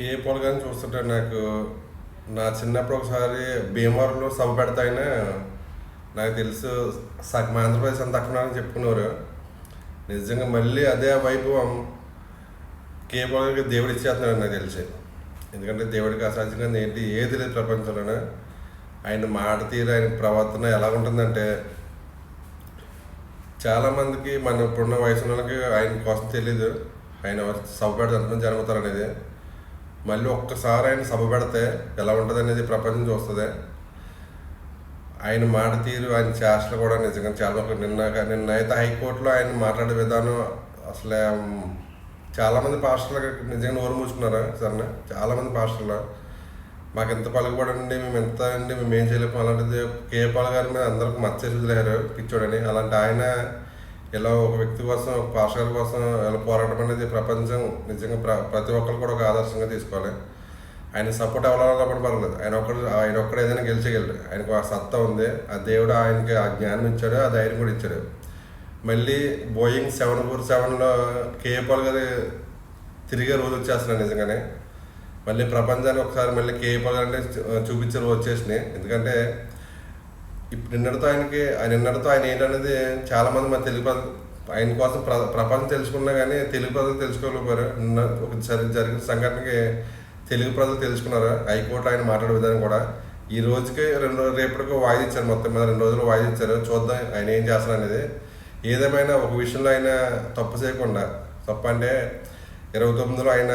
కేపాల్ గారిని చూస్తుంటే నాకు నా చిన్నప్పుడు ఒకసారి భీమవరంలో సభ పెడతాయని నాకు తెలుసు. సగం ఆంధ్రప్రదేశ్ అంతా అక్కడ చెప్పుకున్నారు. నిజంగా మళ్ళీ అదే వైభవం కేపాల్ గారికి దేవుడు ఇచ్చేస్తున్నాడు నాకు తెలిసి. ఎందుకంటే దేవుడికి అసాధ్యంగా ఏంటి ఏది లేదు ప్రపంచంలోనే. ఆయన మాట తీరు, ఆయన ప్రవర్తన ఎలా ఉంటుందంటే చాలామందికి మన ఇప్పుడున్న వయసు వాళ్ళకి ఆయన కోసం తెలీదు. ఆయన సభ పెడితే ఎంతమంది జరుగుతారు అనేది. మళ్ళీ ఒక్కసారి ఆయన సభ పెడితే ఎలా ఉంటుంది అనేది ప్రపంచం చూస్తుంది. ఆయన మాట తీరు, ఆయన చేష్టలు కూడా నిజంగా చాలా నిన్న అయితే హైకోర్టులో ఆయన మాట్లాడే విధానం అసలు చాలామంది పాస్టర్లు నిజంగా నోరు మూసుకున్నారు. సరే, చాలామంది పాస్టర్లు మాకు ఎంత పలుకుబడండి, మేము ఎంత అండి, మేము ఏం చేయలేము. అలాంటిది కేపాల్ గారి మీద అందరికి మచ్చేసి వదిలేరు పిచ్చోడని. అలాంటి ఆయన ఇలా ఒక వ్యక్తి కోసం, ఒక పాస్టర్ కోసం ఇలా పోరాటం అనేది ప్రపంచం నిజంగా ప్రతి ఒక్కరు కూడా ఒక ఆదర్శంగా తీసుకోవాలి. ఆయన సపోర్ట్ ఎవరైనా పర్లేదు, ఆయన ఒక్కడు ఏదైనా గెలిచగలడు. ఆయనకు ఆ సత్తా ఉంది, ఆ దేవుడు ఆయనకి ఆ జ్ఞానం ఇచ్చాడు, ఆ ధైర్యం కూడా ఇచ్చాడు. మళ్ళీ బోయింగ్ 747లో కేపాల్ గారు తిరిగే రోజు వచ్చేస్తున్నాడు నిజంగానే. మళ్ళీ ప్రపంచానికి ఒకసారి మళ్ళీ కేపాల్ అంటే చూపించే రోజు వచ్చేసినాయి. ఎందుకంటే ఇప్పుడు నిన్నటితో ఆయన ఏంటనేది చాలామంది మన తెలుగు ప్రజలు ఆయన కోసం ప్రపంచం తెలుసుకున్నా కానీ తెలుగు ప్రజలు తెలుసుకోలేకపోయారు. నిన్న ఒక జరిగిన సంఘటనకి తెలుగు ప్రజలు తెలుసుకున్నారు. హైకోర్టు ఆయన మాట్లాడే విధానం కూడా ఈ రోజుకి రేపటికి వాయిదా ఇచ్చారు. మొత్తం మీద 2 రోజులు వాయిదా ఇచ్చారు. చూద్దాం ఆయన ఏం చేస్తారు అనేది. ఏదేమైనా ఒక విషయంలో ఆయన తప్పు చేయకుండా, తప్పు అంటే 29లో ఆయన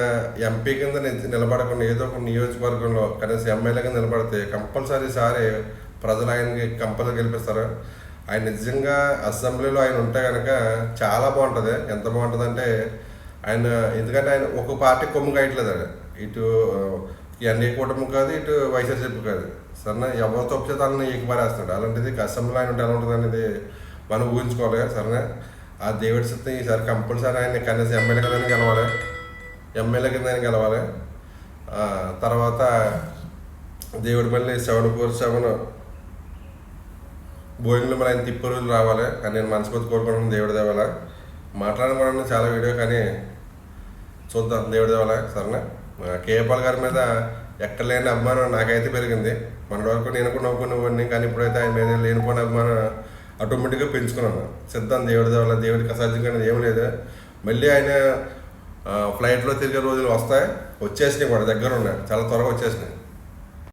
ఎంపీ కింద నిలబడకుండా ఏదో ఒక నియోజకవర్గంలో కనీసం ఎమ్మెల్యే కింద నిలబడితే కంపల్సరీ సారి ప్రజలు ఆయనకి కంపల్సరీ గెలిపిస్తారు. ఆయన నిజంగా అసెంబ్లీలో ఆయన ఉంటే కనుక చాలా బాగుంటుంది. ఎంత బాగుంటుంది అంటే ఆయన, ఎందుకంటే ఆయన ఒక పార్టీ కొమ్ము కాయట్లేదు. ఆయన ఇటు ఎన్డీ కూటమి కాదు, ఇటు వైఎస్ఆర్సీపీ కాదు. సరేనా, ఎవరు తప్పు చేత వాళ్ళని ఏకపారేస్తాడు. అలాంటిది అసెంబ్లీలో ఆయన ఉంటే ఎలా ఉంటుంది అనేది మనం ఊహించుకోవాలి. సరేనా, ఆ దేవుడి సిద్ధం ఈసారి కంపల్సరీ ఆయన కనీసం ఎమ్మెల్యే కింద గెలవాలి. తర్వాత దేవుడి మళ్ళీ 747 బోయింగ్లో మళ్ళీ ఆయన తిప్పు రోజులు రావాలి అని నేను మనస్ఫూర్తి కోరుకుంటున్నాను. దేవుడి దేవాల మాట్లాడుకోవడం చాలా వీడియో, కానీ చూద్దాం దేవుడి దేవాల. సరేనా, కేపాల్ గారి మీద ఎక్కలేని అభిమానం నాకైతే పెరిగింది. మన వరకు నేను కూడా నవ్వుకునేవాడిని, కానీ ఇప్పుడైతే ఆయన మీద లేనిపోయిన అభిమానం ఆటోమేటిక్గా పెంచుకున్నాను. సిద్ధం దేవుడి దేవాల. దేవుడికి అసాధ్యంగా ఏం లేదు. మళ్ళీ ఆయన ఫ్లైట్లో తిరిగే రోజులు వచ్చేసినాయి కూడా, దగ్గర ఉన్నాయి, చాలా త్వరగా వచ్చేసినాయి.